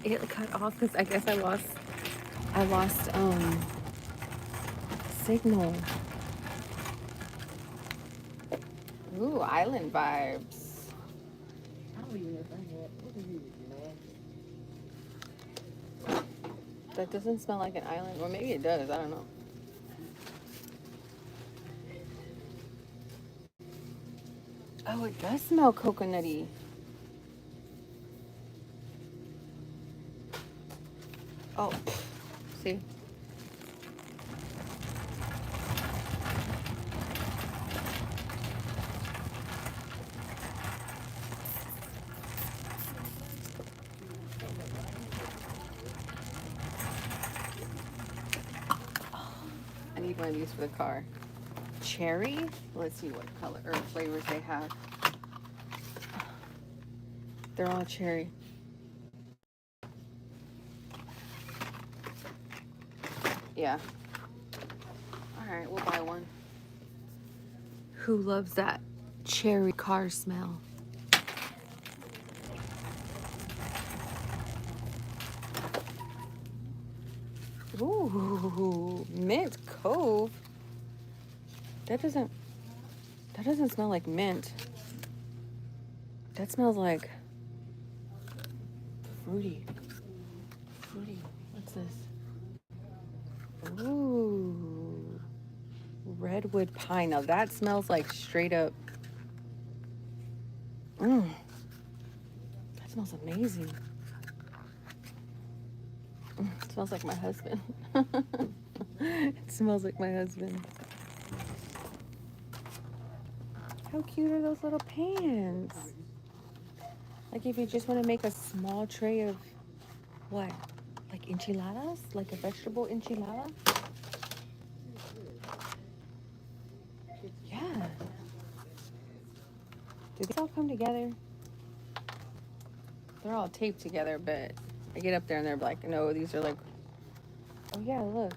It cut off because I guess I lost signal. Ooh, island vibes. I don't even know if I had. What is it, man? That doesn't smell like an island, or maybe it does. I don't know. Oh, it does smell coconutty. Oh, see? I need one of these for the car. Cherry? Let's see what color or flavors they have. They're all cherry. Yeah. All right, we'll buy one. Who loves that cherry car smell? Ooh, Mint Cove. That doesn't smell like mint. That smells like fruity. Fruity. What's this? Ooh. Redwood pine. Now that smells like straight up. That smells amazing. It smells like my husband. It smells like my husband. How cute are those little pans? Like if you just want to make a small tray of what? Like enchiladas? Like a vegetable enchilada? Yeah. Do these all come together? They're all taped together, but I get up there and they're like, no, these are like, oh yeah, look.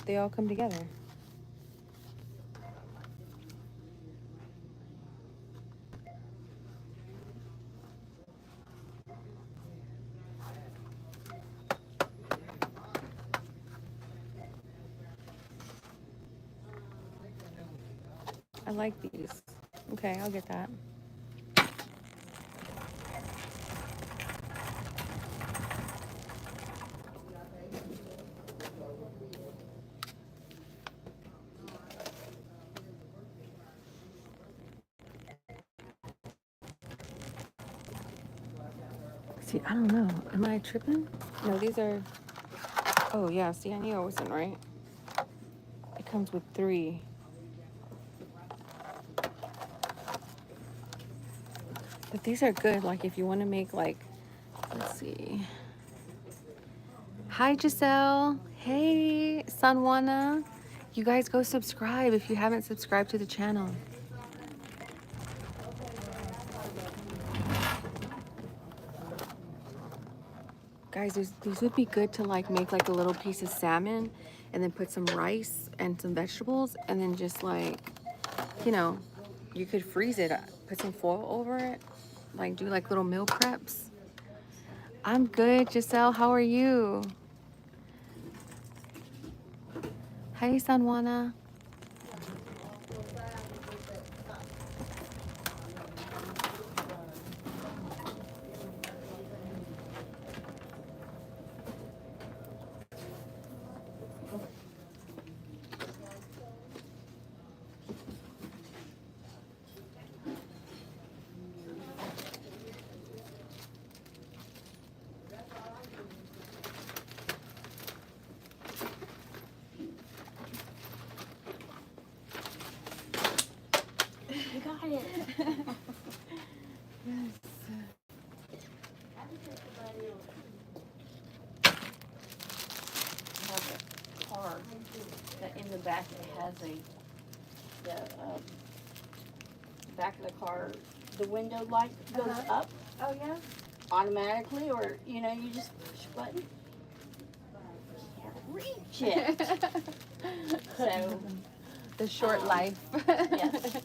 They all come together. I like these. Okay, I'll get that. See, I don't know. Am I tripping? No, these are. Oh, yeah. See, I knew I wasn't right. It comes with 3. But these are good. Like, if you want to make, like, let's see. Hi, Giselle. Hey, Sanwana. You guys go subscribe if you haven't subscribed to the channel. Guys, these would be good to like make like a little piece of salmon and then put some rice and some vegetables and then just like, you know, you could freeze it, put some foil over it, like do like little meal preps. I'm good, Giselle. How are you? Hi, Sanwana. You got it. Yes. Have a car that in the back it has the back of the car, the window light goes up Oh, yeah? automatically, or you just push a button. Can't reach it. So The short life. yes.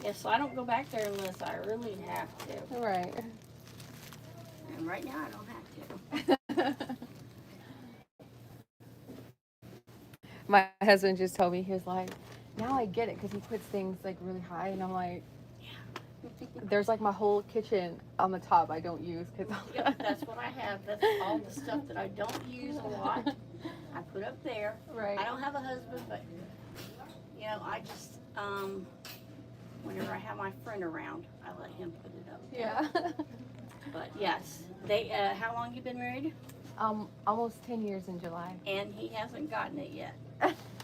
Yeah, so I don't go back there unless I really have to. Right. And right now I don't have too. My husband just told me, he was like, now I get it, because he puts things like really high, and I'm like, there's like my whole kitchen on the top I don't use because Yep, that's what I have. That's all the stuff that I don't use a lot. I put up there. Right. I don't have a husband, but you know, I just whenever I have my friend around, I let him put it up. Yeah. But yes, they. How long you been married? Almost 10 years in July. And he hasn't gotten it yet,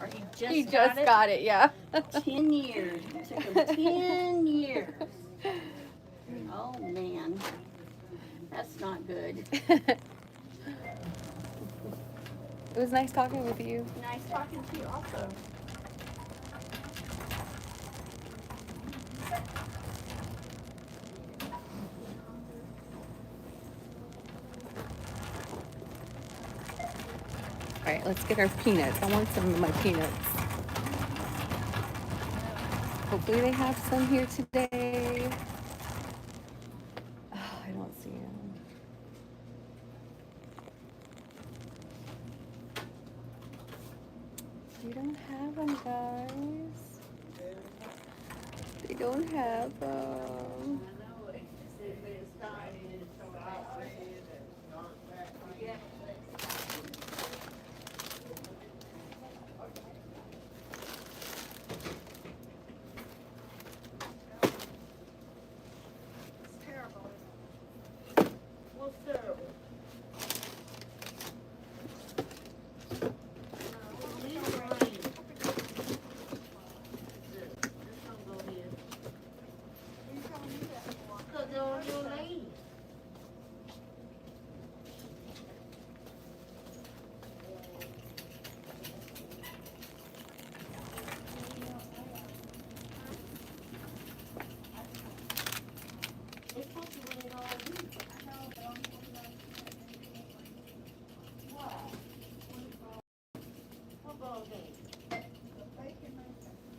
or He just got it, yeah. 10 years. It took him 10 years. Oh man, that's not good. It was nice talking with you. Nice talking to you also. All right, let's get our peanuts. I want some of my peanuts. Hopefully they have some here today. Oh, I don't see them. They don't have them, guys. They don't have them.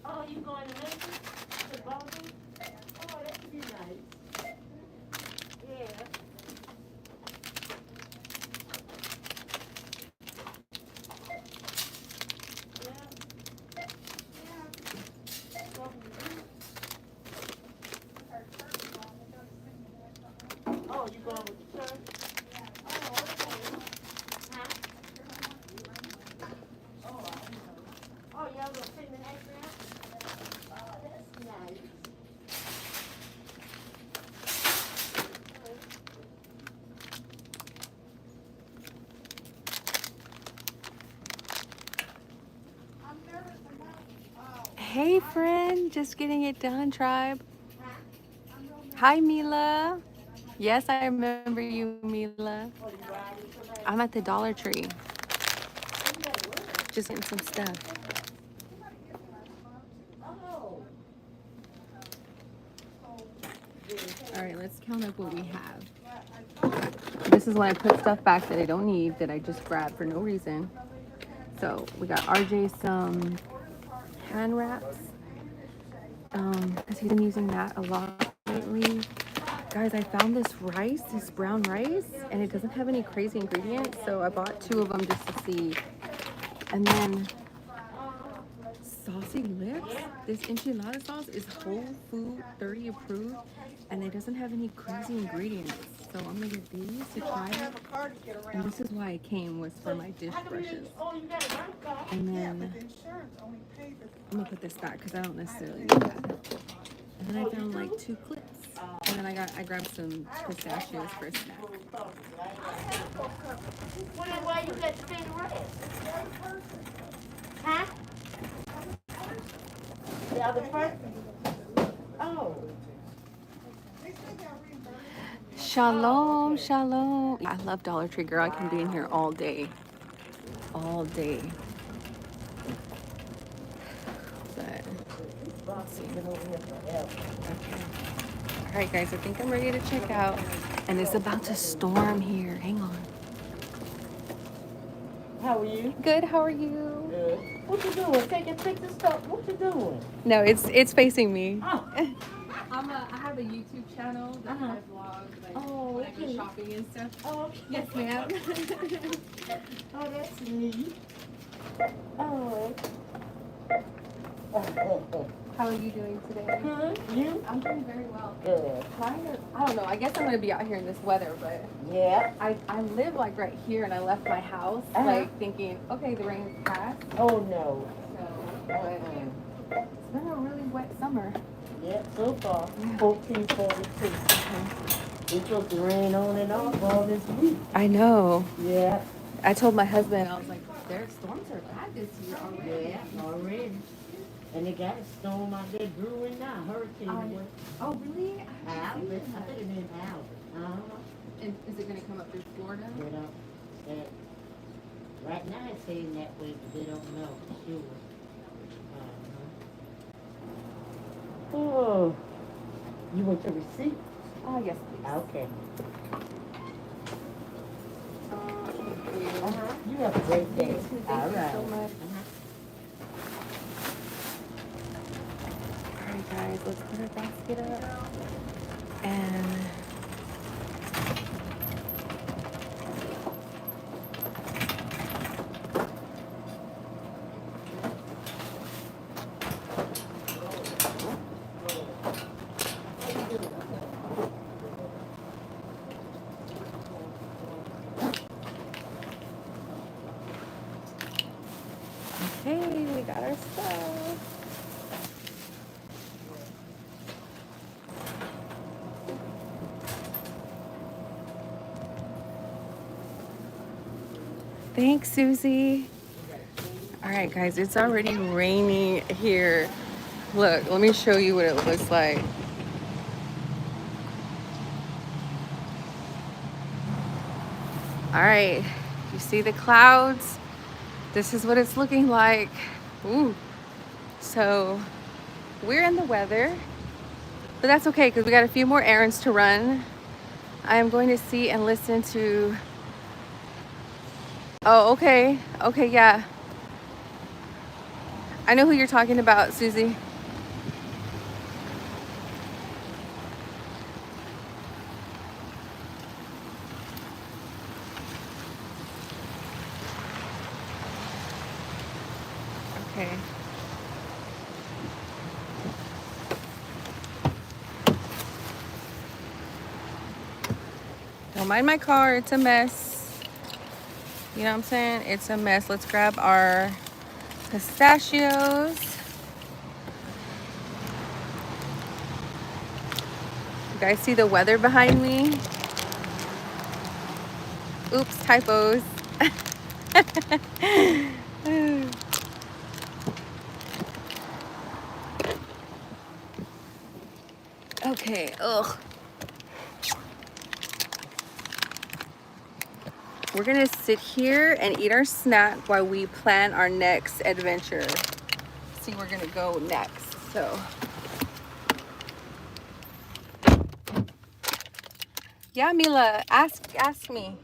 Oh, you going to Memphis? The ball game? Oh, that could be nice. Yeah. Oh, you going with the church? Oh, okay. Huh? Oh, y'all gonna sing the next round? Oh, that's nice. Hey, friend. Just getting it done, tribe. Hi, Mila. Yes, I remember you, Mila. I'm at the Dollar Tree. Just getting some stuff. All right, let's count up what we have. This is when I put stuff back that I don't need, that I just grabbed for no reason. So we got RJ some hand wraps, because he's been using that a lot lately. Guys, I found this rice, this brown rice, and it doesn't have any crazy ingredients, so I bought 2 of them just to see. And then Saucy Lips, this enchilada sauce is Whole Food 30 approved, and it doesn't have any crazy ingredients. So I'm gonna get these to try it. And this is why I came, was for my dish brushes. And then I'm gonna put this back because I don't necessarily need that. And then I found like 2 clips. And then I grabbed some pistachios for a snack. Why you got to pay the rest? Huh? The other person? Oh. Shalom, shalom. I love Dollar Tree, girl. I can be in here all day. All day. But, let's see. Okay. All right, guys, I think I'm ready to check out. And it's about to storm here. Hang on. How are you? Good, how are you? Good. What you doing? Taking pictures stuff? What you doing? No, it's facing me. Oh. I'm I have a YouTube channel that Uh-huh. I vlog like Oh, when I go okay. shopping and stuff. Oh, okay. Yes, ma'am. Oh, that's neat. Oh. How are you doing today? Good. You? I'm doing very well. Good. Kind of, I don't know. I guess I'm gonna be out here in this weather, but Yeah. I live like right here, and I left my house like thinking, okay, the rain's passed. Oh, no. So, but it's been a really wet summer. Yeah, so far. 1442. It's supposed to rain on and off all this week. I know. Yeah. I told my husband, I was like, their storms are bad this year already. Yeah, already. And they got a storm out there brewing now, hurricane. Oh, really? Albert, I think it means Albert. And is it gonna come up through Florida? You know, that, right now it's saying that way, but they don't know for sure. Oh, you want your receipt? Oh, yes, please. Okay. Thank you. You have a great day. You too. Thank All you right. so much. Alright guys, let's put our basket up. And okay, we got our stuff. Thanks, Susie. All right, guys, it's already raining here. Look, let me show you what it looks like. All right, you see the clouds? This is what it's looking like. Ooh. So we're in the weather, but that's okay because we got a few more errands to run. I am going to see and listen to. Oh, okay. Okay, yeah. I know who you're talking about, Susie. Okay. Don't mind my car, it's a mess. You know what I'm saying? It's a mess. Let's grab our pistachios. You guys see the weather behind me? Oops, typos. Okay, ugh. We're gonna sit here and eat our snack while we plan our next adventure. See where we're gonna go next, so. Yeah, Mila, ask me.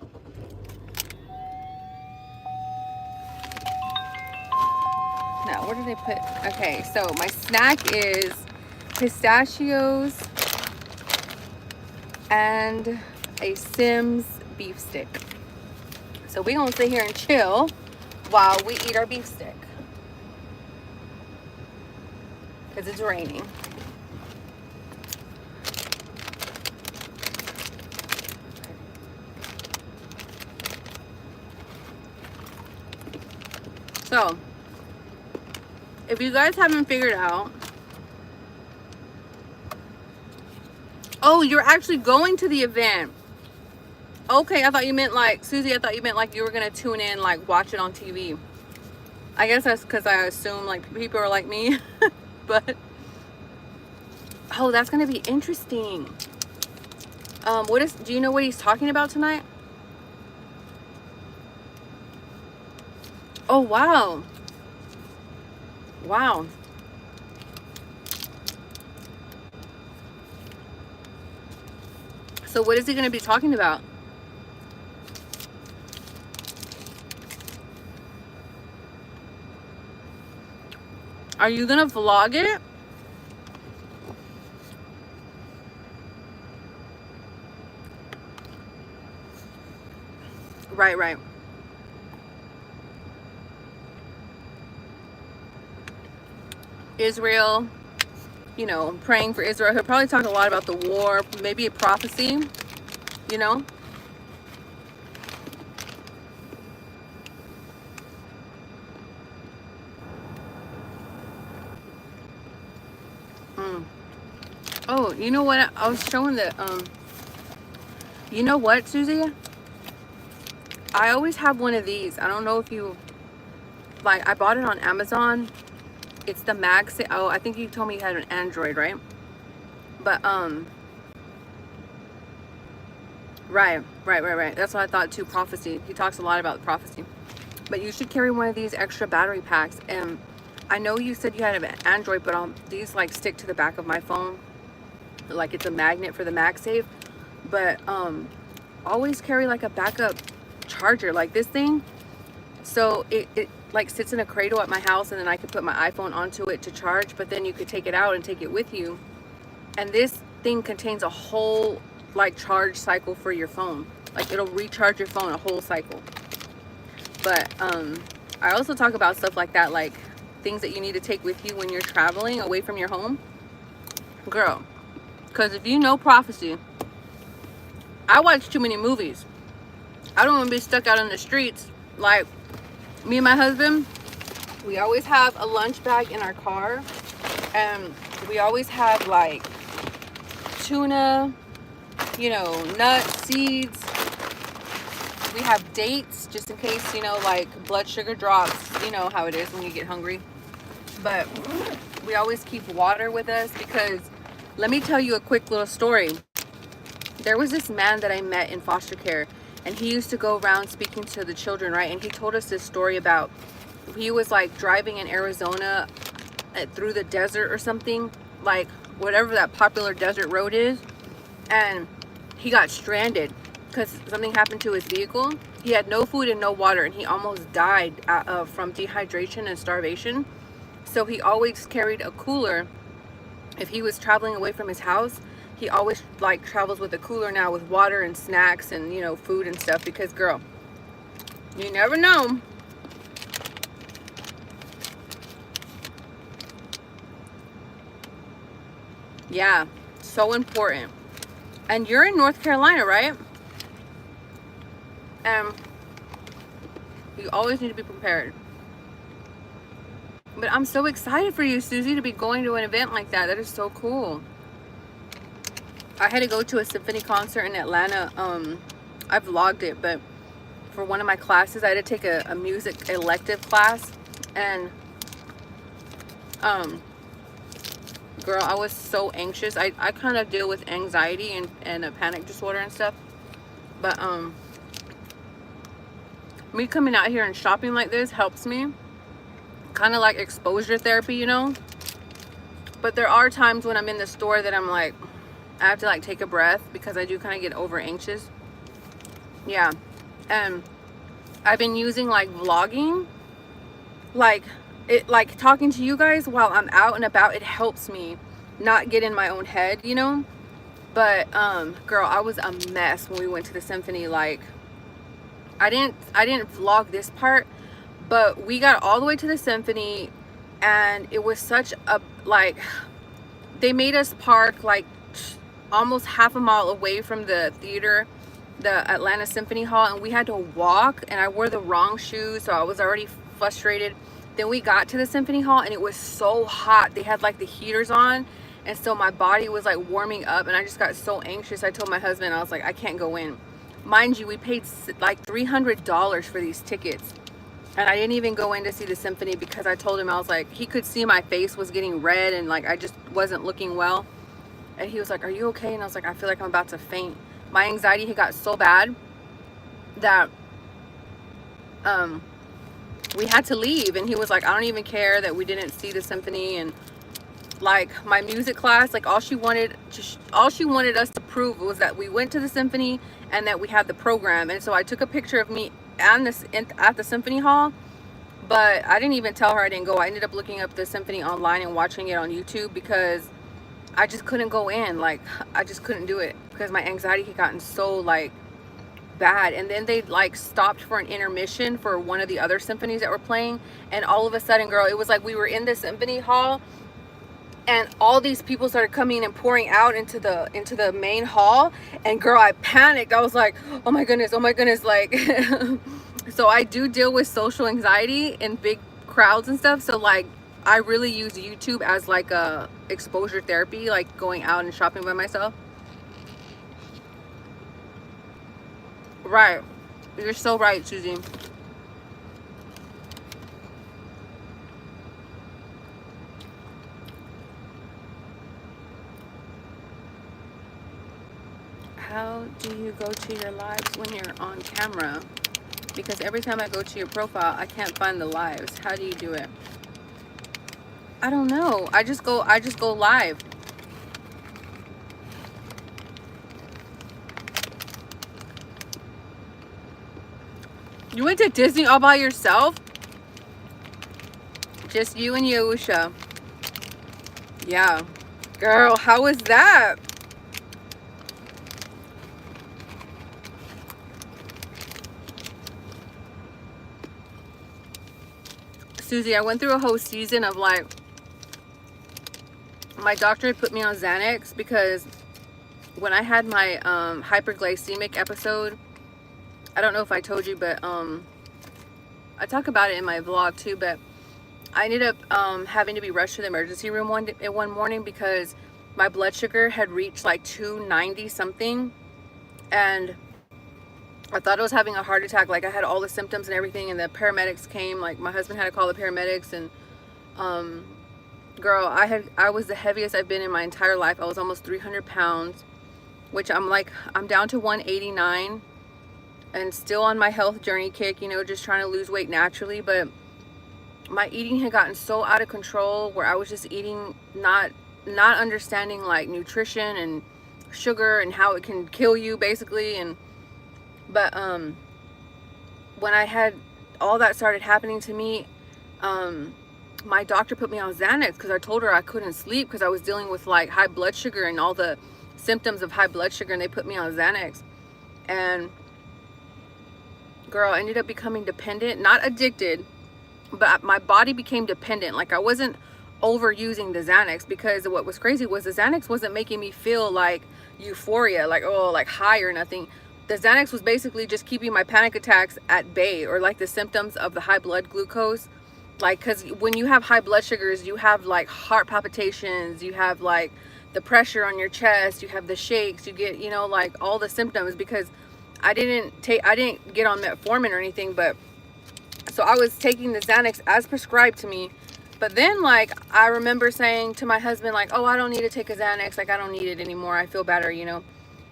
Now, where did they put? Okay, so my snack is pistachios and a Simms beef stick. So we're gonna sit here and chill while we eat our beef stick. Because it's raining. So, if you guys haven't figured out, oh, you're actually going to the event. Okay, I thought you meant like, Susie, I thought you meant like you were gonna tune in, like watch it on TV. I guess that's because I assume like people are like me. But, oh, that's gonna be interesting. Do you know what he's talking about tonight? Oh, wow. Wow. So what is he going to be talking about? Are you going to vlog it? Right, right. Israel, you know, praying for Israel. He'll probably talk a lot about the war, maybe a prophecy, you know. Mm. Oh, you know what? I was showing the you know what, Susie? I always have one of these. I don't know if you like. I bought it on Amazon. It's the Mag. Oh, I think you told me you had an Android, right? But right. That's what I thought too. Prophecy. He talks a lot about prophecy. But you should carry one of these extra battery packs. And I know you said you had an Android, but these like stick to the back of my phone, like it's a magnet for the MagSafe. But always carry like a backup charger, like this thing. So it like sits in a cradle at my house, and then I could put my iPhone onto it to charge. But then you could take it out and take it with you. And this thing contains a whole like charge cycle for your phone. Like it'll recharge your phone a whole cycle. But I also talk about stuff like that, like things that you need to take with you when you're traveling away from your home. Girl, because if you know prophecy, I watch too many movies. I don't want to be stuck out in the streets. Like me and my husband, we always have a lunch bag in our car, and we always have like tuna, you know, nuts, seeds. We have dates just in case, you know, like blood sugar drops. You know how it is when you get hungry. But we always keep water with us because, let me tell you a quick little story. There was this man that I met in foster care, and he used to go around speaking to the children, right? And he told us this story about, he was like driving in Arizona through the desert or something, like whatever that popular desert road is, and he got stranded because something happened to his vehicle. He had no food and no water, and he almost died from dehydration and starvation. So he always carried a cooler. If he was traveling away from his house, he always like travels with a cooler now with water and snacks and, you know, food and stuff, because girl, you never know. Yeah, so important. And you're in North Carolina, right? You always need to be prepared. But I'm so excited for you, Susie, to be going to an event like that. That is so cool. I had to go to a symphony concert in Atlanta. I vlogged it, but for one of my classes, I had to take a music elective class. And girl, I was so anxious. I kind of deal with anxiety and a panic disorder and stuff. But me coming out here and shopping like this helps me. Kind of like exposure therapy, you know. But there are times when I'm in the store that I'm like, I have to like take a breath, because I do kind of get over anxious. Yeah. And I've been using like vlogging, like talking to you guys while I'm out and about. It helps me not get in my own head, you know. But girl, I was a mess when we went to the symphony. Like I didn't vlog this part, but we got all the way to the symphony, and it was such a, like, they made us park like almost half a mile away from the theater, the Atlanta Symphony Hall, and we had to walk, and I wore the wrong shoes, so I was already frustrated. Then we got to the Symphony Hall, and it was so hot. They had like the heaters on, and so my body was like warming up, and I just got so anxious. I told my husband, I was like, I can't go in. Mind you, we paid like $300 for these tickets, and I didn't even go in to see the symphony because I told him, I was like, he could see my face was getting red, and like I just wasn't looking well. And he was like, are you okay? And I was like, I feel like I'm about to faint. My anxiety had got so bad that we had to leave. And he was like, I don't even care that we didn't see the symphony. And like my music class, like all she wanted us to prove was that we went to the symphony and that we had the program. And so I took a picture of me at the symphony hall, but I didn't even tell her I didn't go. I ended up looking up the symphony online and watching it on YouTube, because I just couldn't go in. Like I just couldn't do it because my anxiety had gotten so like bad. And then they like stopped for an intermission for one of the other symphonies that were playing, and all of a sudden, girl, it was like we were in the symphony hall and all these people started coming and pouring out into the main hall, and girl, I panicked. I was like, oh my goodness, like so I do deal with social anxiety in big crowds and stuff, so like I really use YouTube as like a exposure therapy, like going out and shopping by myself. Right, you're so right, Susie. How do you go to your lives when you're on camera? Because every time I go to your profile, I can't find the lives. How do you do it? I don't know. I just go live. You went to Disney all by yourself? Just you and Yahusha. Yeah. Girl, how was that? Susie, I went through a whole season of like, my doctor had put me on Xanax because when I had my hyperglycemic episode, I don't know if I told you, but I talk about it in my vlog too, but I ended up having to be rushed to the emergency room one morning because my blood sugar had reached like 290 something, and I thought I was having a heart attack. Like I had all the symptoms and everything, and the paramedics came. Like my husband had to call the paramedics, and girl, I was the heaviest I've been in my entire life. I was almost 300 pounds, which I'm down to 189, and still on my health journey kick, you know, just trying to lose weight naturally. But my eating had gotten so out of control where I was just eating, not understanding like nutrition and sugar and how it can kill you basically. And but when I had all that started happening to me, my doctor put me on Xanax because I told her I couldn't sleep because I was dealing with like high blood sugar and all the symptoms of high blood sugar, and they put me on Xanax. And girl, I ended up becoming dependent, not addicted, but my body became dependent. Like I wasn't overusing the Xanax, because what was crazy was the Xanax wasn't making me feel like euphoria, like, oh, like high or nothing. The Xanax was basically just keeping my panic attacks at bay, or like the symptoms of the high blood glucose. Like, because when you have high blood sugars, you have like heart palpitations, you have like the pressure on your chest, you have the shakes, you get, you know, like all the symptoms. Because I didn't get on metformin or anything, but so I was taking the Xanax as prescribed to me. But then like I remember saying to my husband like, oh, I don't need to take a Xanax, like I don't need it anymore, I feel better, you know.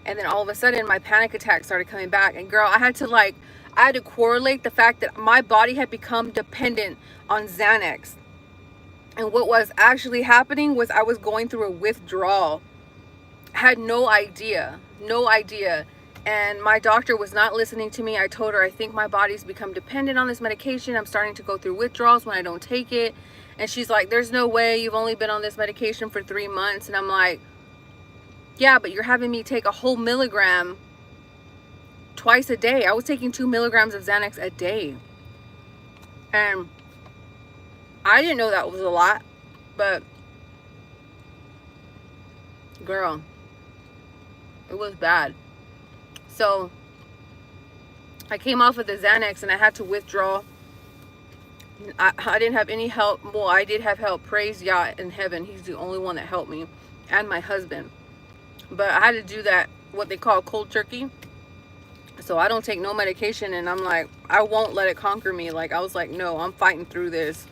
And then all of a sudden my panic attack started coming back, and girl, I had to correlate the fact that my body had become dependent on Xanax. And what was actually happening was I was going through a withdrawal. I had no idea. And my doctor was not listening to me. I told her, I think my body's become dependent on this medication. I'm starting to go through withdrawals when I don't take it. And she's like, there's no way, you've only been on this medication for 3 months. And I'm like, yeah, but you're having me take a whole milligram twice a day. I was taking 2 milligrams of Xanax a day. And I didn't know that was a lot, but girl, it was bad. So I came off of the Xanax and I had to withdraw. I didn't have any help. Well, I did have help. Praise Yah in heaven. He's the only one that helped me, and my husband. But I had to do that, what they call cold turkey. So I don't take no medication, and I'm like, I won't let it conquer me. Like, I was like, no, I'm fighting through this.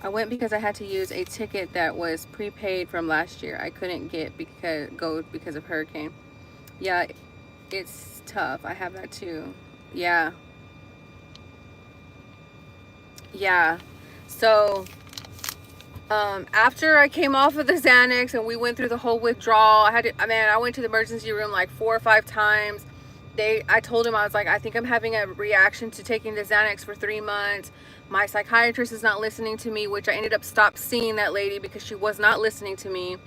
I went because I had to use a ticket that was prepaid from last year. I couldn't get because of hurricane. Yeah, it's tough. I have that too. Yeah. So after I came off of the Xanax and we went through the whole withdrawal, I went to the emergency room like 4 or 5 times. I told him, I was like, I think I'm having a reaction to taking the Xanax for 3 months. My psychiatrist is not listening to me, which I ended up stopped seeing that lady because she was not listening to me.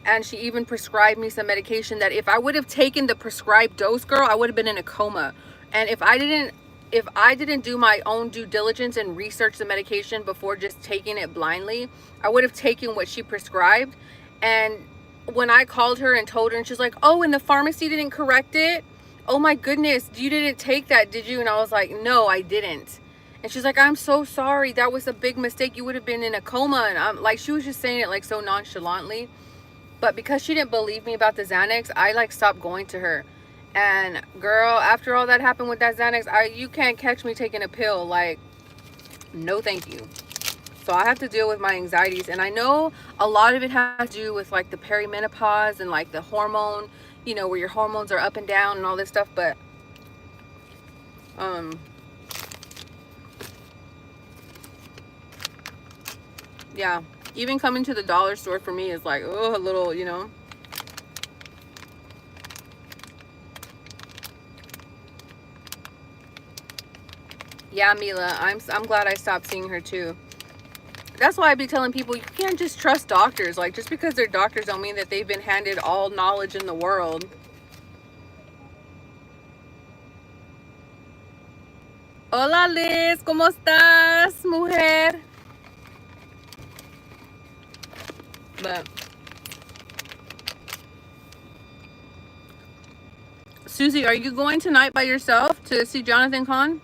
And she even prescribed me some medication that if I would have taken the prescribed dose, girl, I would have been in a coma. And if I didn't do my own due diligence and research the medication before just taking it blindly, I would have taken what she prescribed. And when I called her and told her, and she's like, oh, and the pharmacy didn't correct it. Oh my goodness, you didn't take that, did you? And I was like, no, I didn't. And she's like, I'm so sorry. That was a big mistake. You would have been in a coma. And I'm like, she was just saying it like so nonchalantly. But because she didn't believe me about the Xanax, I like stopped going to her. And girl, after all that happened with that Xanax, you can't catch me taking a pill. Like, no thank you. So I have to deal with my anxieties. And I know a lot of it has to do with like the perimenopause and like the hormone, you know, where your hormones are up and down and all this stuff. But yeah, even coming to the dollar store for me is like, oh, a little, you know. Yeah, Mila, I'm glad I stopped seeing her too. That's why I be telling people, you can't just trust doctors. Like, just because they're doctors don't mean that they've been handed all knowledge in the world. Hola, Liz, ¿cómo estás, mujer? But Susie, are you going tonight by yourself to see Jonathan Kahn?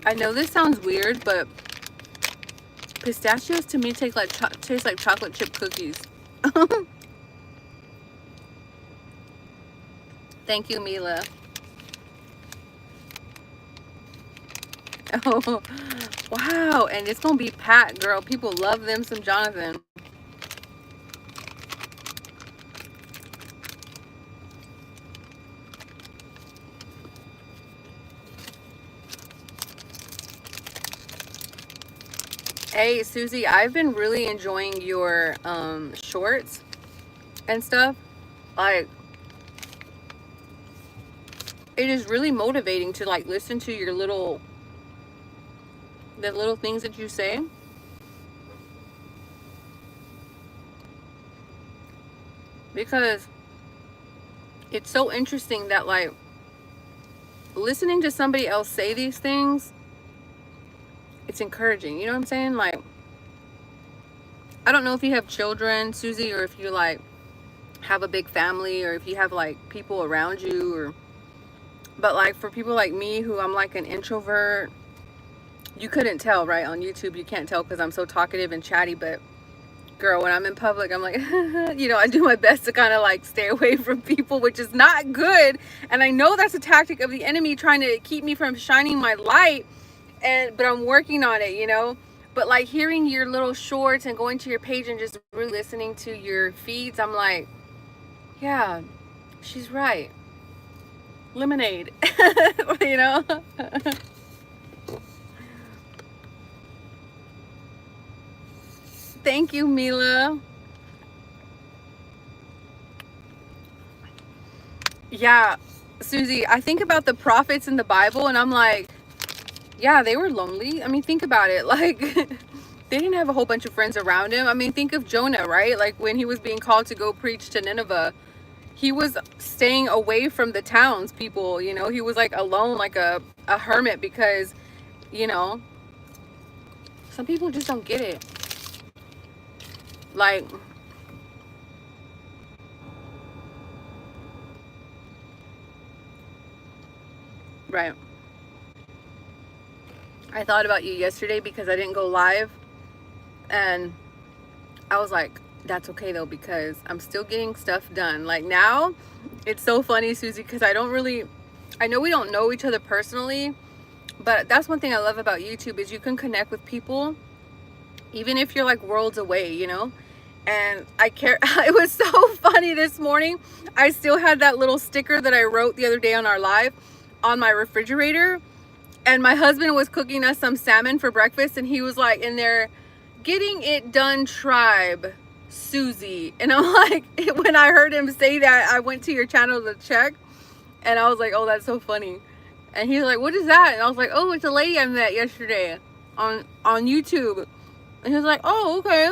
I know this sounds weird, but pistachios to me taste like chocolate chip cookies. Thank you, Mila. Oh, wow. And it's going to be packed, girl. People love them some Jonathan. Hey, Susie, I've been really enjoying your shorts and stuff. Like, it is really motivating to like listen to your the little things that you say. Because it's so interesting that like listening to somebody else say these things, it's encouraging. You know what I'm saying? Like, I don't know if you have children, Susie, or if you like have a big family, or if you have like people around you, or but like for people like me who I'm like an introvert, you couldn't tell, right? On YouTube you can't tell because I'm so talkative and chatty, but girl, when I'm in public, I'm like you know, I do my best to kind of like stay away from people, which is not good. And I know that's a tactic of the enemy trying to keep me from shining my light, but I'm working on it, you know. But like hearing your little shorts and going to your page and just really listening to your feeds, I'm like, yeah, she's right. Lemonade. You know. Thank you, Mila. Yeah, Susie, I think about the prophets in the Bible and I'm like, yeah, they were lonely. I mean, think about it. Like, they didn't have a whole bunch of friends around him. I mean, think of Jonah, right? Like, when he was being called to go preach to Nineveh, he was staying away from the townspeople, you know? He was, like, alone, like a hermit because, you know, some people just don't get it. Like, right. I thought about you yesterday because I didn't go live, and I was like, that's okay though, because I'm still getting stuff done. Like, now it's so funny, Susie, because I know we don't know each other personally, but that's one thing I love about YouTube is you can connect with people even if you're like worlds away, you know. And it was so funny this morning. I still had that little sticker that I wrote the other day on our live on my refrigerator. And my husband was cooking us some salmon for breakfast, and he was like in there, getting it done, tribe, Susie. And I'm like, when I heard him say that, I went to your channel to check, and I was like, oh, that's so funny. And he's like, what is that? And I was like, oh, it's a lady I met yesterday on YouTube. And he was like, oh, okay.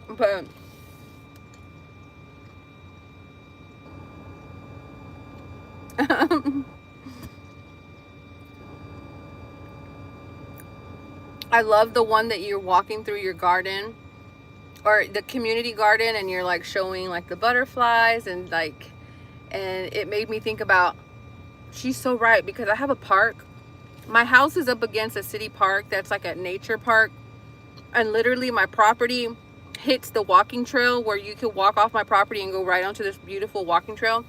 But I love the one that you're walking through your garden or the community garden, and you're like showing like the butterflies and like, and it made me think about, she's so right, because I have a park. My house is up against a city park that's like a nature park, and literally my property hits the walking trail where you can walk off my property and go right onto this beautiful walking trail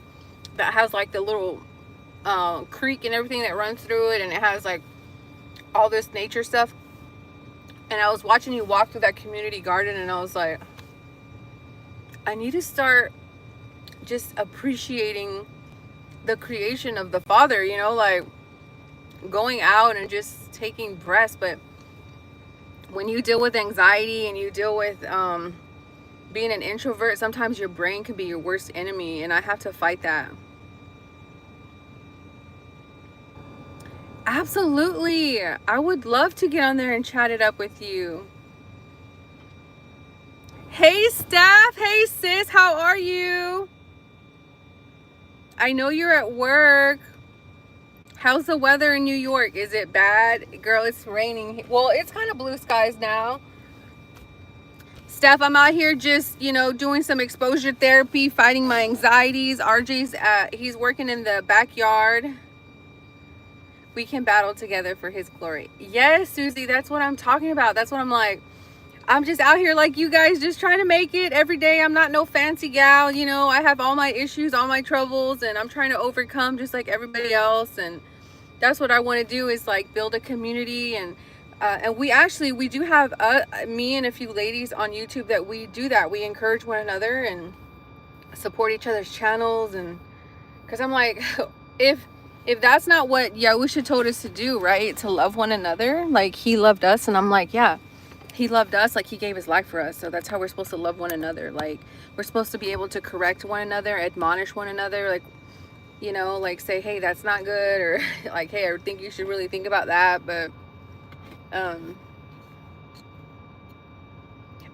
that has like the little creek and everything that runs through it, and it has like all this nature stuff. And I was watching you walk through that community garden, and I was like, I need to start just appreciating the creation of the Father, you know, like going out and just taking breaths. But when you deal with anxiety and you deal with being an introvert, sometimes your brain can be your worst enemy, and I have to fight that. Absolutely. I would love to get on there and chat it up with you. Hey, Steph. Hey, sis. How are you? I know you're at work. How's the weather in New York? Is it bad? Girl, it's raining. Well, it's kind of blue skies now. Steph, I'm out here just, you know, doing some exposure therapy, fighting my anxieties. RJ's he's working in the backyard. We can battle together for his glory. Yes, Susie, that's what I'm talking about. That's what I'm like. I'm just out here like you guys, just trying to make it every day. I'm not no fancy gal, you know. I have all my issues, all my troubles, and I'm trying to overcome just like everybody else. And that's what I want to do, is like build a community. And we do have me and a few ladies on YouTube that we do that. We encourage one another and support each other's channels. And because I'm like, if that's not what Yahusha told us to do, right? To love one another, like he loved us. And I'm like, yeah, he loved us, like he gave his life for us. So that's how we're supposed to love one another. Like we're supposed to be able to correct one another, admonish one another, like, you know, like say, hey, that's not good, or like, hey, I think you should really think about that. But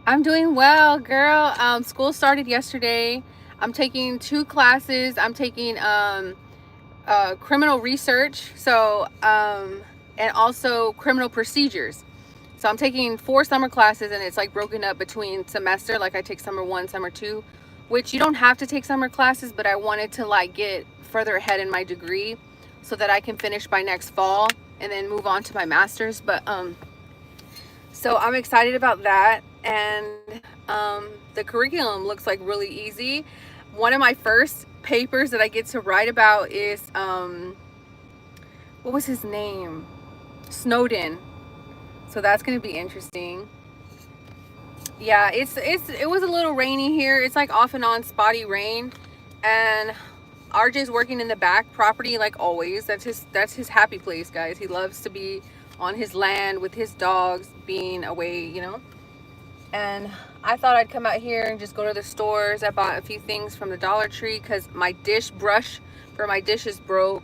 I'm doing well, girl. School started yesterday. I'm taking 2 classes. I'm taking criminal research, so and also criminal procedures. So I'm taking 4 summer classes, and it's like broken up between semester. Like I take summer 1, summer 2, which you don't have to take summer classes, but I wanted to like get further ahead in my degree so that I can finish by next fall and then move on to my master's. But so I'm excited about that. And the curriculum looks like really easy. One of my first papers that I get to write about is what was his name? Snowden. So that's going to be interesting. Yeah, it was a little rainy here. It's like off and on spotty rain, and RJ's working in the back property like always. That's his happy place, guys. He loves to be on his land with his dogs, being away, you know. And I thought I'd come out here and just go to the stores. I bought a few things from the Dollar Tree because my dish brush for my dishes broke.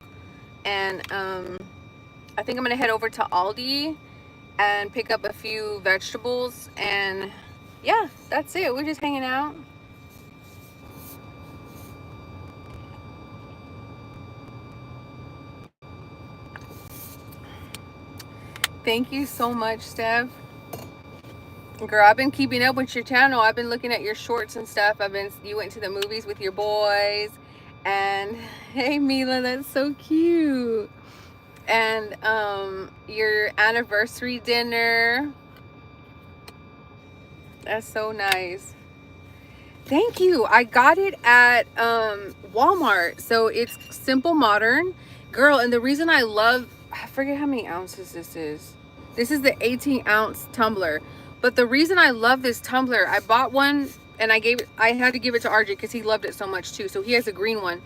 And I think I'm gonna head over to Aldi and pick up a few vegetables. And yeah, that's it. We're just hanging out. Thank you so much, Steph. Girl, I've been keeping up with your channel. I've been looking at your shorts and stuff. You went to the movies with your boys. And hey, Mila, that's so cute. And your anniversary dinner. That's so nice. Thank you. I got it at Walmart. So it's Simple Modern. Girl, and the reason I forget how many ounces this is. This is the 18-ounce tumbler. But the reason I love this tumbler, I bought one and I had to give it to RJ because he loved it so much too. So he has a green one.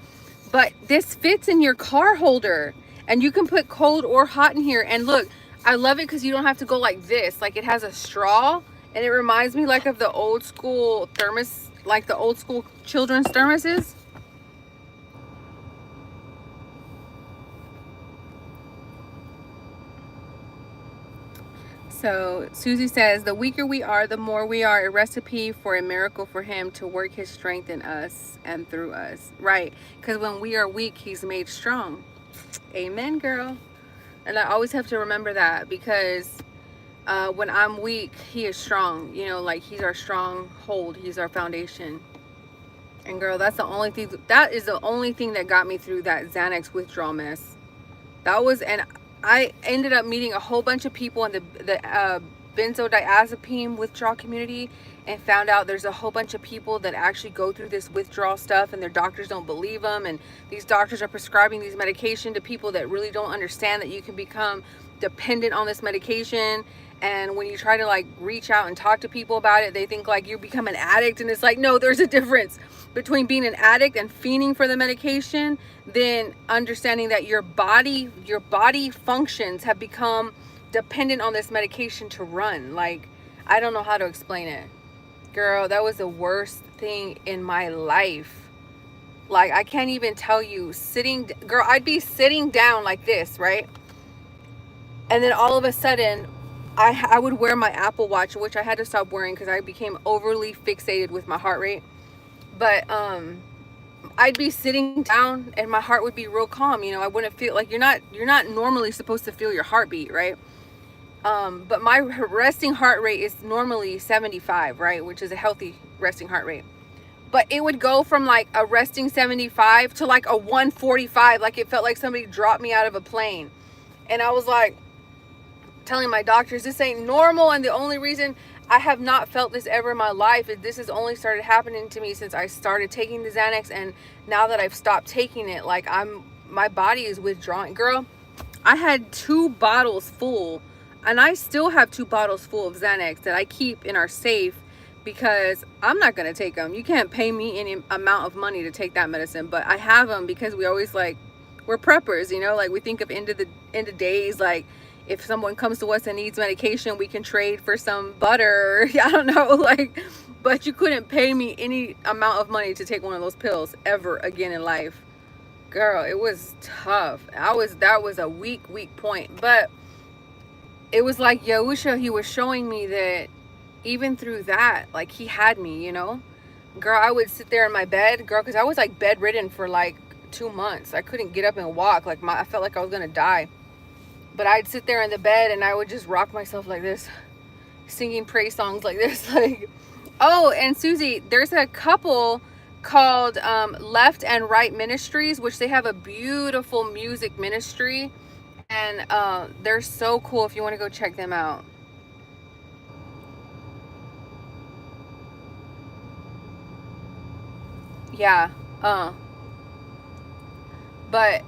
But this fits in your car holder. And you can put cold or hot in here. And look, I love it because you don't have to go like this. Like, it has a straw, and it reminds me like of the old school thermos, like the old school children's thermoses. So Susie says, the weaker we are, the more we are a recipe for a miracle for him to work his strength in us and through us. Right. Because when we are weak, he's made strong. Amen, girl. And I always have to remember that, because when I'm weak, he is strong. You know, like, he's our stronghold. He's our foundation. And girl, that's the only thing, that is the only thing that got me through that Xanax withdrawal mess. That was, and I ended up meeting a whole bunch of people in the benzodiazepine withdrawal community, and found out there's a whole bunch of people that actually go through this withdrawal stuff, and their doctors don't believe them, and these doctors are prescribing these medication to people that really don't understand that you can become dependent on this medication. And when you try to like reach out and talk to people about it, they think like you become an addict, and it's like, no, there's a difference between being an addict and fiending for the medication, then understanding that your body functions have become dependent on this medication to run. Like, I don't know how to explain it. Girl, that was the worst thing in my life. Like, I can't even tell you. Girl, I'd be sitting down like this, right? And then all of a sudden, I would wear my Apple Watch, which I had to stop wearing because I became overly fixated with my heart rate. But I'd be sitting down and my heart would be real calm. You know, I wouldn't feel like, you're not normally supposed to feel your heartbeat, right? But my resting heart rate is normally 75, right? Which is a healthy resting heart rate. But it would go from like a resting 75 to like a 145. Like, it felt like somebody dropped me out of a plane. And I was like telling my doctors, this ain't normal. And the only reason I have not felt this ever in my life is this has only started happening to me since I started taking the Xanax. And now that I've stopped taking it, like, my body is withdrawing. Girl, I had 2 bottles full, and I still have 2 bottles full of Xanax that I keep in our safe, because I'm not going to take them. You can't pay me any amount of money to take that medicine, but I have them because we always, like, we're preppers, you know, like, we think of end of days, like, if someone comes to us and needs medication, we can trade for some butter. I don't know, like, but you couldn't pay me any amount of money to take one of those pills ever again in life. Girl, it was tough. That was a weak point. But it was like Yahusha, he was showing me that even through that, like, he had me, you know. Girl, I would sit there in my bed, girl, because I was like bedridden for like 2 months. I couldn't get up and walk. Like, I felt like I was gonna die. But I'd sit there in the bed and I would just rock myself like this, singing praise songs like this. Like, oh, and Susie, there's a couple called Left and Right Ministries, which they have a beautiful music ministry, and they're so cool if you want to go check them out. Yeah, but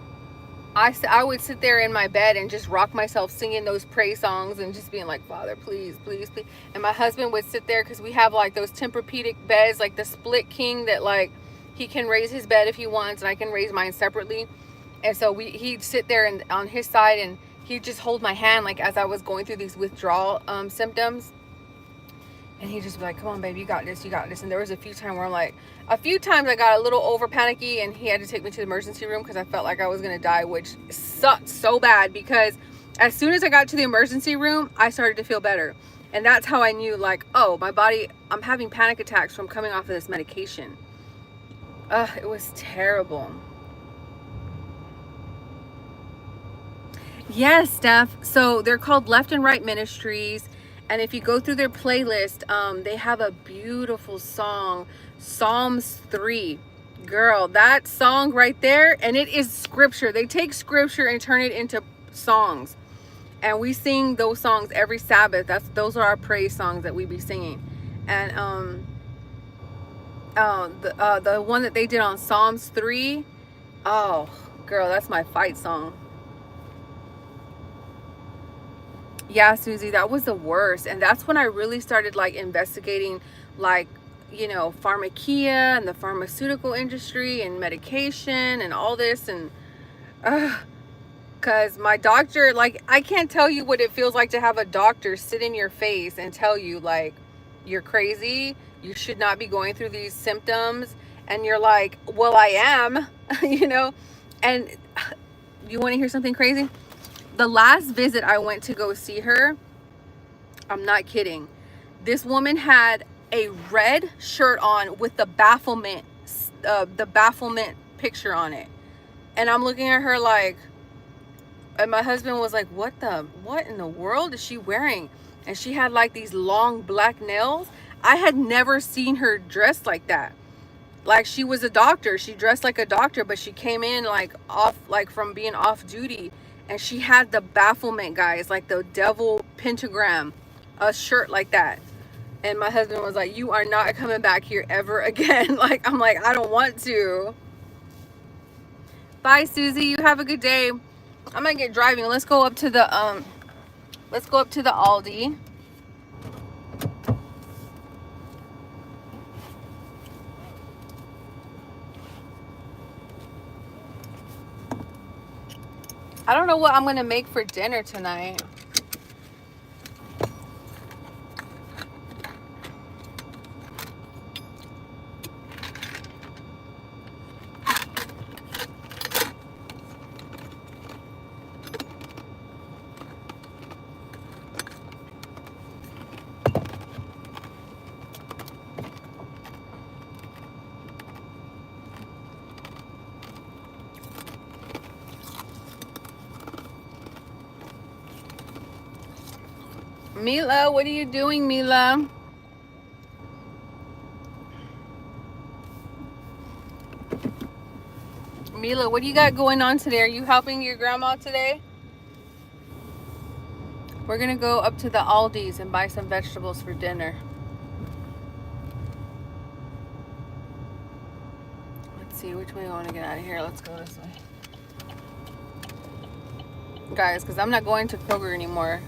I would sit there in my bed and just rock myself singing those praise songs and just being like, Father, please, please, please. And my husband would sit there, because we have like those Tempur-Pedic beds, like the split king, that like he can raise his bed if he wants and I can raise mine separately. And so he'd sit there and on his side, and he'd just hold my hand, like, as I was going through these withdrawal symptoms. And he'd just be like, come on, babe, you got this, you got this. And there was a few times I got a little over panicky, and he had to take me to the emergency room because I felt like I was going to die, which sucked so bad, because as soon as I got to the emergency room, I started to feel better. And that's how I knew, like, oh, my body, I'm having panic attacks from coming off of this medication. It was terrible. Yes, Steph. So they're called Left and Right Ministries. And if you go through their playlist, they have a beautiful song, Psalms 3. Girl, that song right there, and it is scripture. They take scripture and turn it into songs. And we sing those songs every Sabbath. Those are our praise songs that we be singing. And the one that they did on Psalms 3, oh, girl, that's my fight song. Yeah, Susie, that was the worst. And that's when I really started like investigating, like, you know, pharmakia and the pharmaceutical industry and medication and all this. And Because my doctor, like, I can't tell you what it feels like to have a doctor sit in your face and tell you, like, you're crazy, you should not be going through these symptoms. And you're like, well, I am, you know? And you want to hear something crazy? The last visit I went to go see her, I'm not kidding. This woman had a red shirt on with the bafflement picture on it. And I'm looking at her like, and my husband was like, what in the world is she wearing? And she had like these long black nails. I had never seen her dressed like that. Like, she was a doctor. She dressed like a doctor, but she came in like off, like from being off duty. And she had the bafflement, guys, like the devil pentagram, a shirt like that. And my husband was like, you are not coming back here ever again. Like, I'm like, I don't want to. Bye, Susie. You have a good day. I'm gonna get driving. Let's go up to the Aldi. I don't know what I'm gonna make for dinner tonight. Mila, what are you doing, Mila? Mila, what do you got going on today? Are you helping your grandma today? We're gonna go up to the Aldi's and buy some vegetables for dinner. Let's see which way I want to get out of here. Let's go this way. Guys, because I'm not going to Kroger anymore.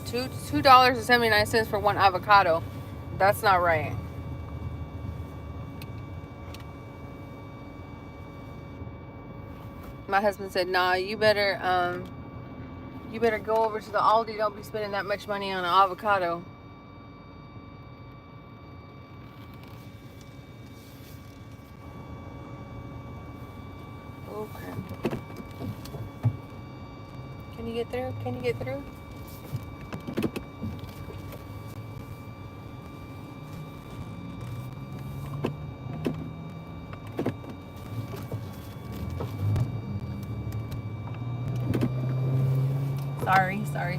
$2.79 for one avocado. That's not right. My husband said, nah, you better go over to the Aldi. Don't be spending that much money on an avocado. Okay. Can you get through? Can you get through?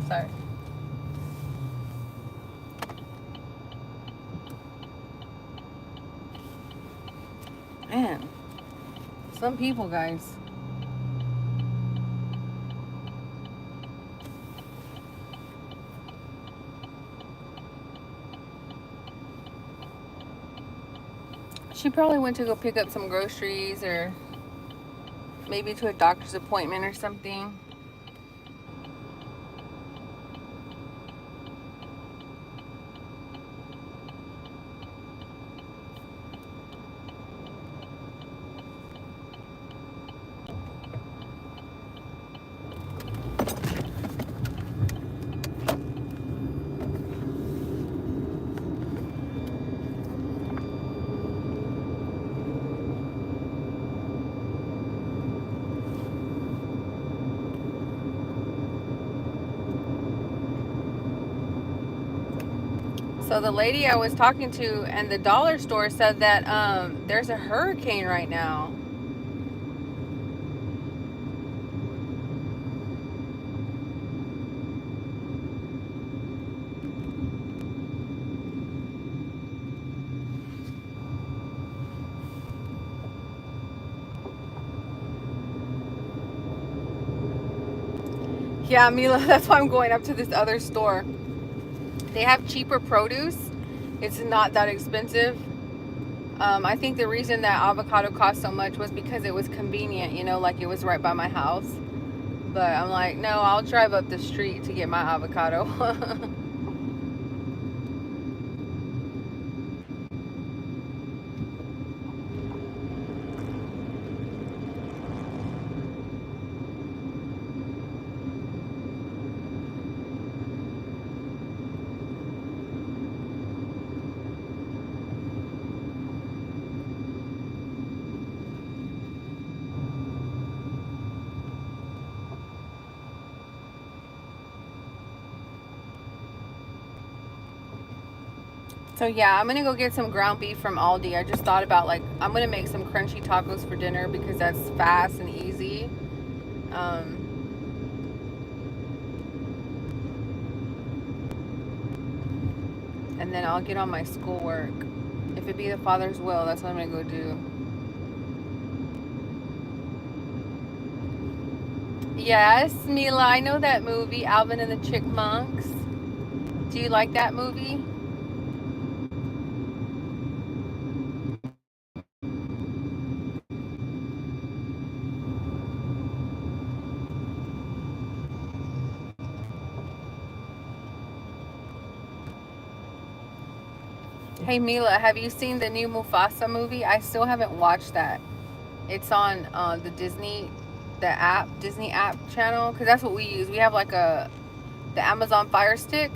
Sorry. Man, some people, guys. She probably went to go pick up some groceries or maybe to a doctor's appointment or something. So the lady I was talking to and the dollar store said that there's a hurricane right now. Yeah, Mila, that's why I'm going up to this other store. They have cheaper produce. It's not that expensive. I think the reason that avocado cost so much was because it was convenient, you know, like it was right by my house. But I'm like, no, I'll drive up the street to get my avocado. So yeah, I'm gonna go get some ground beef from Aldi. I just thought about like I'm gonna make some crunchy tacos for dinner because that's fast and easy. Um, and then I'll get on my schoolwork. If it be the Father's will, that's what I'm gonna go do. Yes, Mila, I know that movie, Alvin and the Chipmunks. Do you like that movie? Hey Mila, have you seen the new Mufasa movie? I still haven't watched that. It's on the Disney app channel, because that's what we use. We have like the Amazon Fire Stick.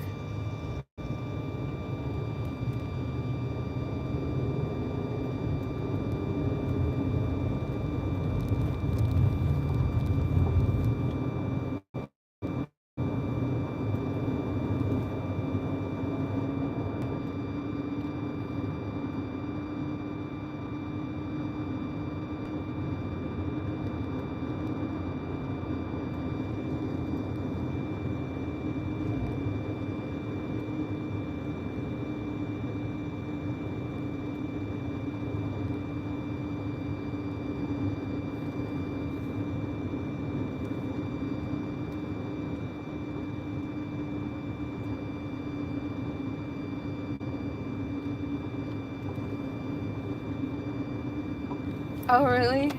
Oh, really?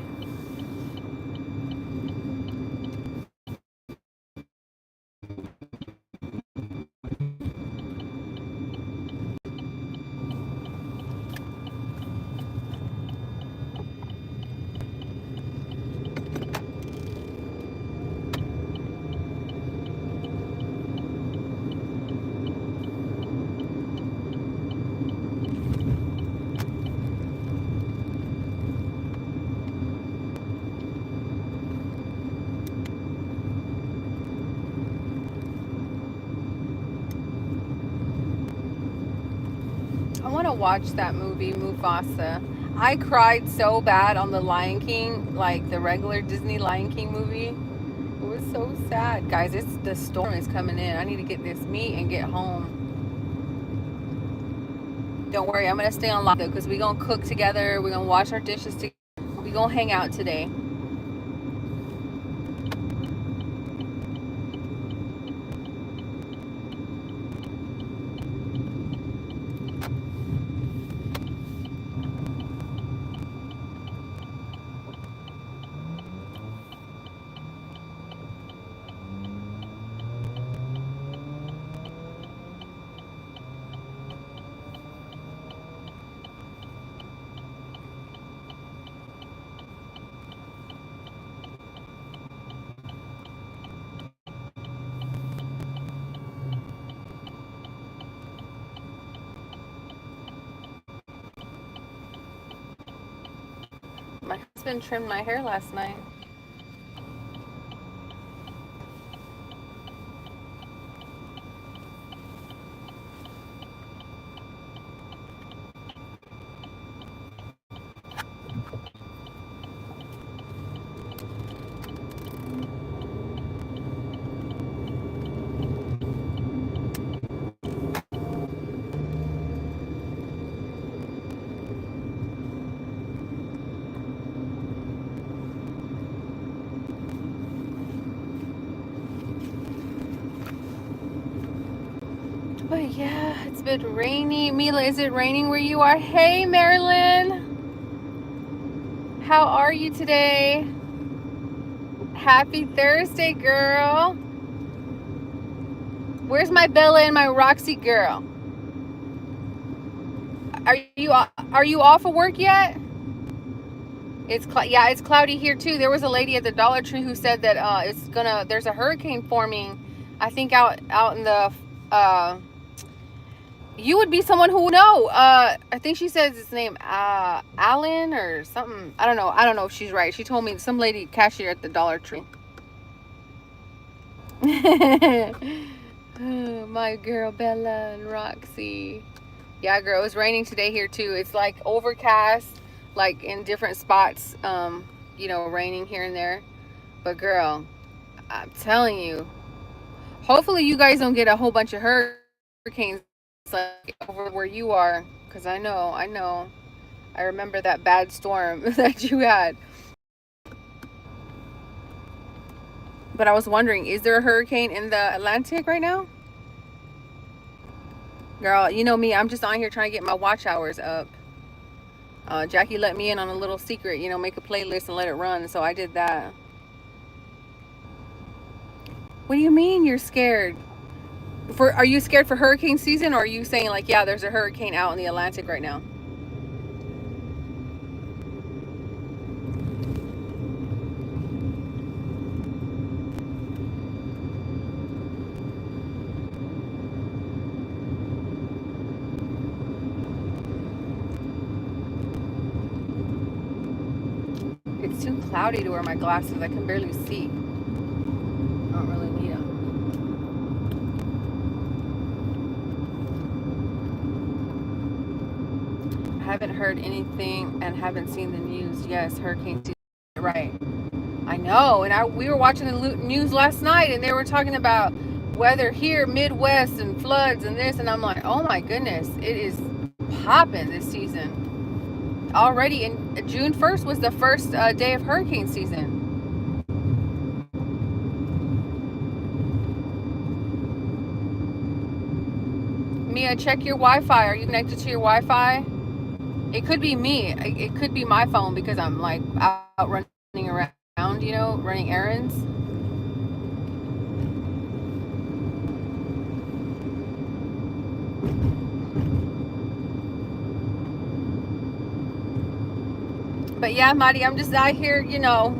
I want to watch that movie, Mufasa. I cried so bad on the Lion King, like the regular Disney Lion King movie. It was so sad, guys. The storm is coming in. I need to get this meat and get home. Don't worry, I'm gonna stay on live though, because we're gonna cook together. We're gonna wash our dishes together. We're gonna hang out today. My husband trimmed my hair last night. But yeah, it's been rainy. Mila, is it raining where you are? Hey, Marilyn. How are you today? Happy Thursday, girl. Where's my Bella and my Roxy girl? Are you off of work yet? Yeah, it's cloudy here too. There was a lady at the Dollar Tree who said that there's a hurricane forming. I think out in the you would be someone who would know. I think she says his name Alan or something. I don't know if she's right. She told me, some lady cashier at the Dollar Tree. My girl Bella and Roxy. Yeah, girl, it was raining today here too. It's like overcast, like in different spots, you know, raining here and there. But girl, I'm telling you, hopefully you guys don't get a whole bunch of hurricanes like over where you are, because I remember that bad storm that you had. But I was wondering, is there a hurricane in the Atlantic right now? Girl, you know me, I'm just on here trying to get my watch hours up. Jackie let me in on a little secret, you know, make a playlist and let it run. So I did that. What do you mean you're scared? Are you scared for hurricane season, or are you saying like, yeah, there's a hurricane out in the Atlantic right now? It's too cloudy to wear my glasses. I can barely see. I don't really need them. I haven't heard anything and haven't seen the news. Yes, hurricane season. Right. I know. And we were watching the news last night, and they were talking about weather here, Midwest, and floods and this. And I'm like, oh my goodness, it is popping this season. Already in June 1st was the first day of hurricane season. Mia, check your Wi-Fi. Are you connected to your Wi-Fi? It could be me. It could be my phone because I'm like out running around, you know, running errands. But yeah, Madi, I'm just out here, you know,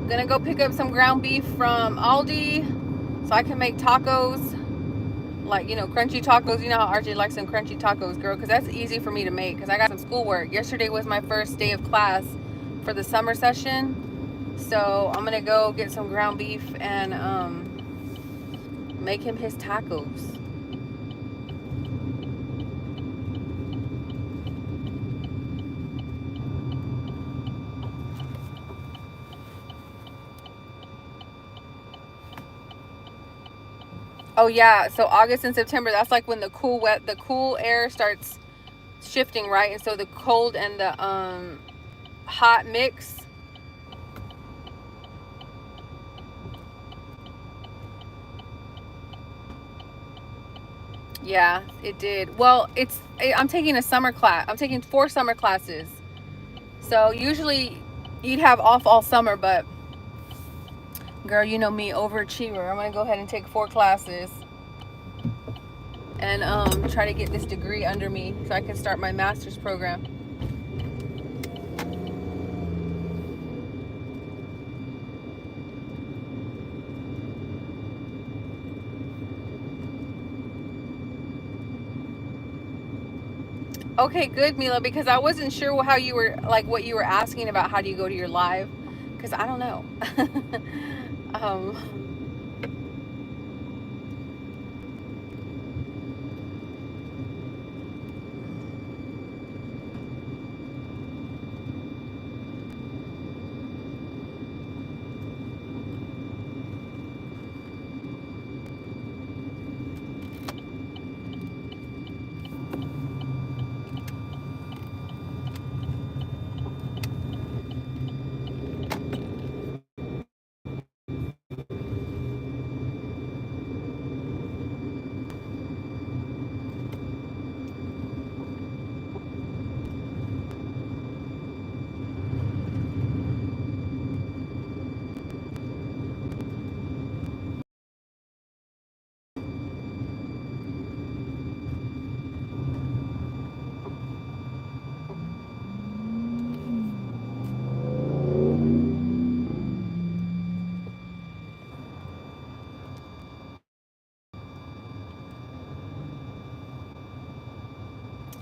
gonna go pick up some ground beef from Aldi so I can make tacos. Like, you know, crunchy tacos. You know how RJ likes some crunchy tacos, girl, because that's easy for me to make because I got some schoolwork. Yesterday was my first day of class for the summer session. So I'm gonna go get some ground beef and make him his tacos. Oh yeah, so August and September, that's like when the cool air starts shifting, right? And so the cold and the hot mix. Yeah, it did. Well, I'm taking a summer class. I'm taking 4 summer classes. So usually you'd have off all summer, but girl, you know me, overachiever. I'm gonna go ahead and take 4 classes and try to get this degree under me so I can start my master's program. Okay, good, Mila, because I wasn't sure how you were, like, what you were asking about. How do you go to your live? Because I don't know. um,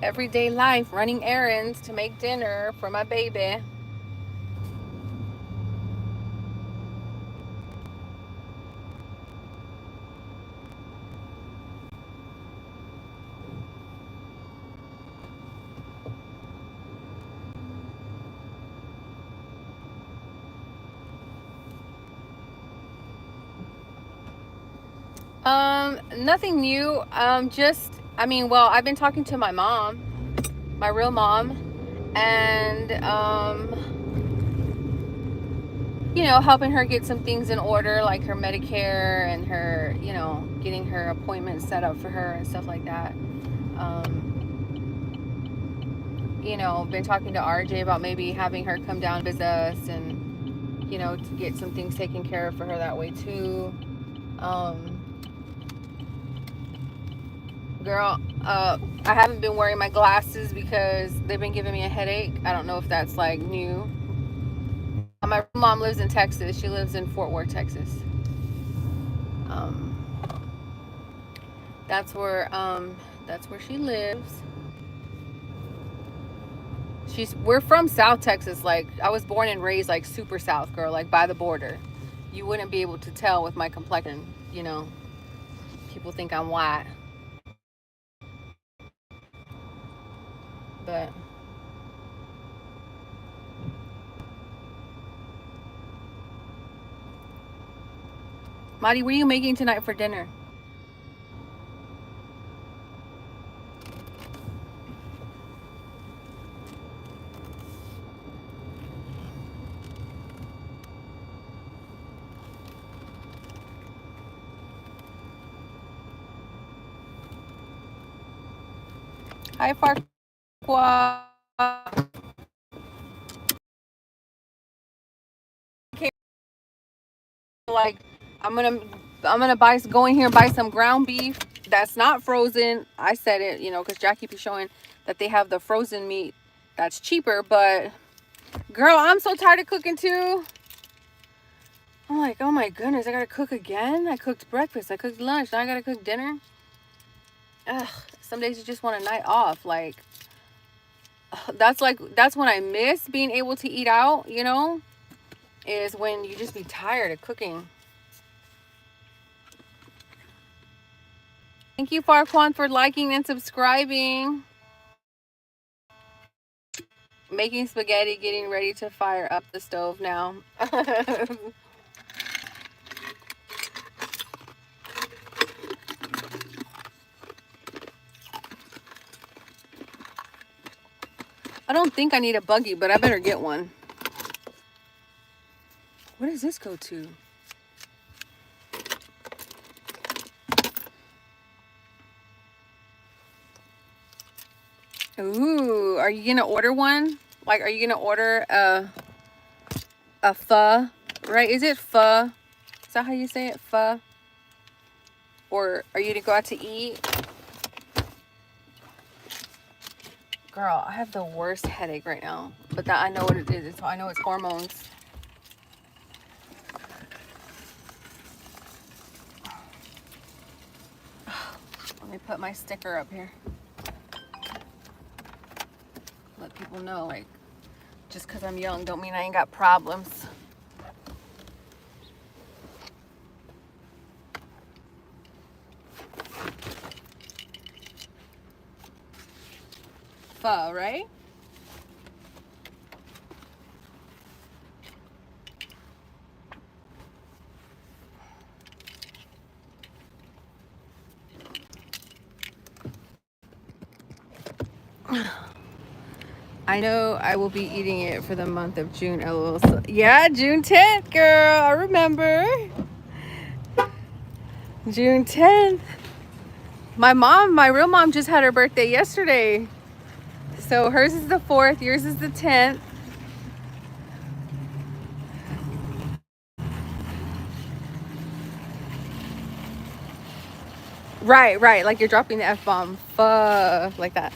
everyday life, running errands to make dinner for my baby. Nothing new. Just, I mean, well, I've been talking to my mom, my real mom, and you know, helping her get some things in order, like her Medicare and her, you know, getting her appointments set up for her and stuff like that. You know, been talking to RJ about maybe having her come down and visit us, and you know, to get some things taken care of for her that way too. Girl, I haven't been wearing my glasses because they've been giving me a headache. I don't know if that's like new. My mom lives in Texas. She lives in Fort Worth, Texas. Um, that's where she lives. We're from South Texas. Like, I was born and raised like super South, girl, like by the border. You wouldn't be able to tell with my complexion, you know. People think I'm white. But Marty, what are you making tonight for dinner? Hi, Farquaad. Like, I'm gonna go in here and buy some ground beef that's not frozen. I said it, you know, because Jackie be showing that they have the frozen meat that's cheaper. But girl, I'm so tired of cooking too. I'm like, oh my goodness, I gotta cook again. I cooked breakfast, I cooked lunch, now I gotta cook dinner. Ugh, some days you just want a night off. Like, that's when I miss being able to eat out, you know, is when you just be tired of cooking. Thank you, Farquan, for liking and subscribing. Making spaghetti, getting ready to fire up the stove now. I don't think I need a buggy, but I better get one. Where does this go to? Ooh, are you gonna order one? Like, are you gonna order a pho? Right? Is it pho? Is that how you say it? Pho? Or are you gonna go out to eat? Girl, I have the worst headache right now. But that I know what it is. I know it's hormones. Let me put my sticker up here. Let people know, like, just because I'm young don't mean I ain't got problems. Pho, right? I know I will be eating it for the month of June. LOL. So, yeah, June 10th, girl. I remember. June 10th. My real mom just had her birthday yesterday. So hers is the 4th, yours is the 10th. Right, right. Like you're dropping the F-bomb. Fuck. Like that.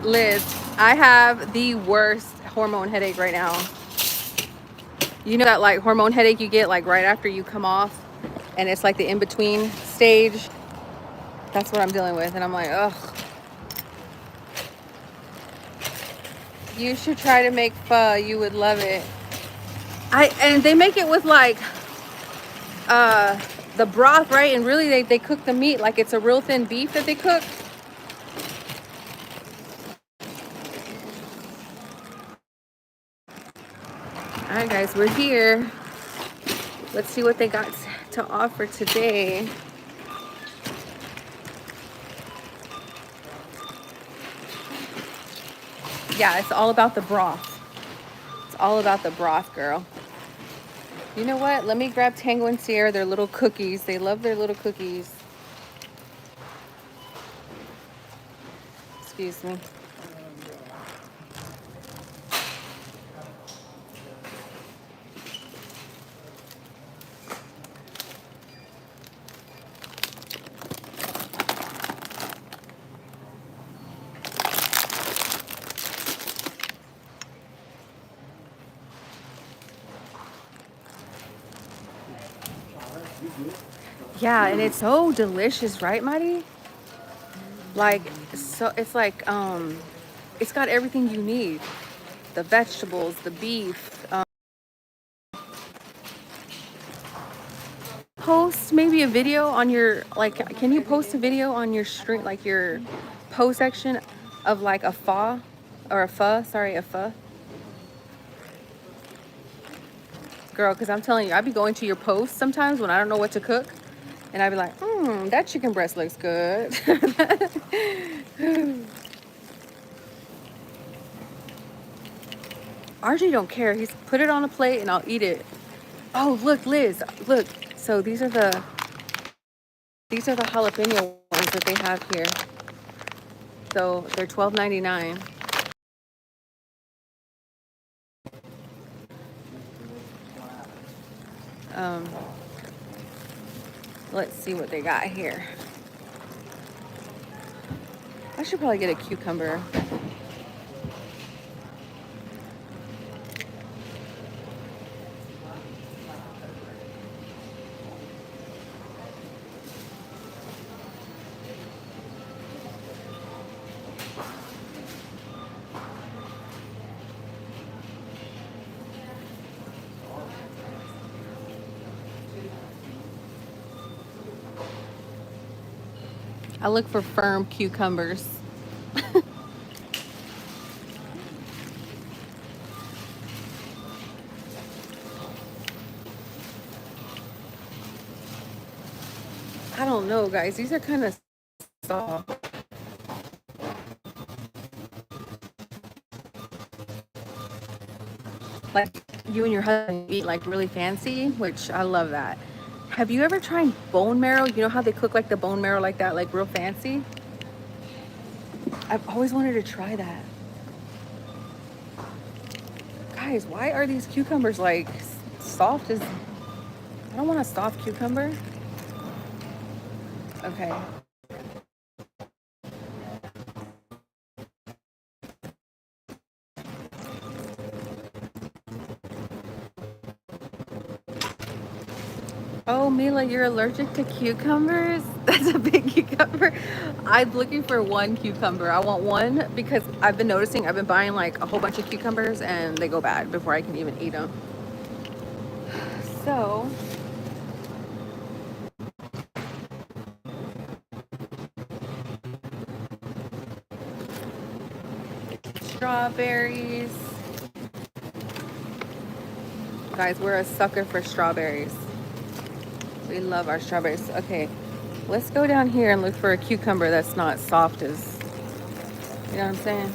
Liz, I have the worst hormone headache right now. You know that like hormone headache you get like right after you come off, and it's like the in-between stage? That's what I'm dealing with, and I'm like, ugh. You should try to make pho. You would love it. And they make it with like the broth, right? And really they cook the meat like it's a real thin beef that they cook. All right, guys, we're here. Let's see what they got to offer today. Yeah, it's all about the broth. It's all about the broth, girl. You know what? Let me grab Tango and Sierra their little cookies. They love their little cookies. Excuse me. Yeah, and it's so delicious, right, Mari? Like, so it's like, it's got everything you need. The vegetables, the beef. Post maybe a video on your, like, can you post a video on your stream, like your post section of like a pho or a pho, sorry, a pho? Girl, because I'm telling you, I be going to your posts sometimes when I don't know what to cook. And I'd be like, that chicken breast looks good. RJ don't care. He's put it on a plate and I'll eat it. Oh, look, Liz, look. So these are the jalapeno ones that they have here. So they're $12.99. Let's see what they got here. I should probably get a cucumber. I look for firm cucumbers. I don't know, guys. These are kind of soft. Like you and your husband eat like really fancy, which I love that. Have you ever tried bone marrow? You know how they cook like the bone marrow like that, like real fancy? I've always wanted to try that. Guys, why are these cucumbers like soft as... I don't want a soft cucumber. Okay. Oh, Mila, you're allergic to cucumbers? That's a big cucumber. I'm looking for one cucumber. I want one because I've been noticing I've been buying like a whole bunch of cucumbers and they go bad before I can even eat them. So, strawberries. Guys, we're a sucker for strawberries. We love our strawberries. Okay, let's go down here and look for a cucumber that's not soft as, you know what I'm saying?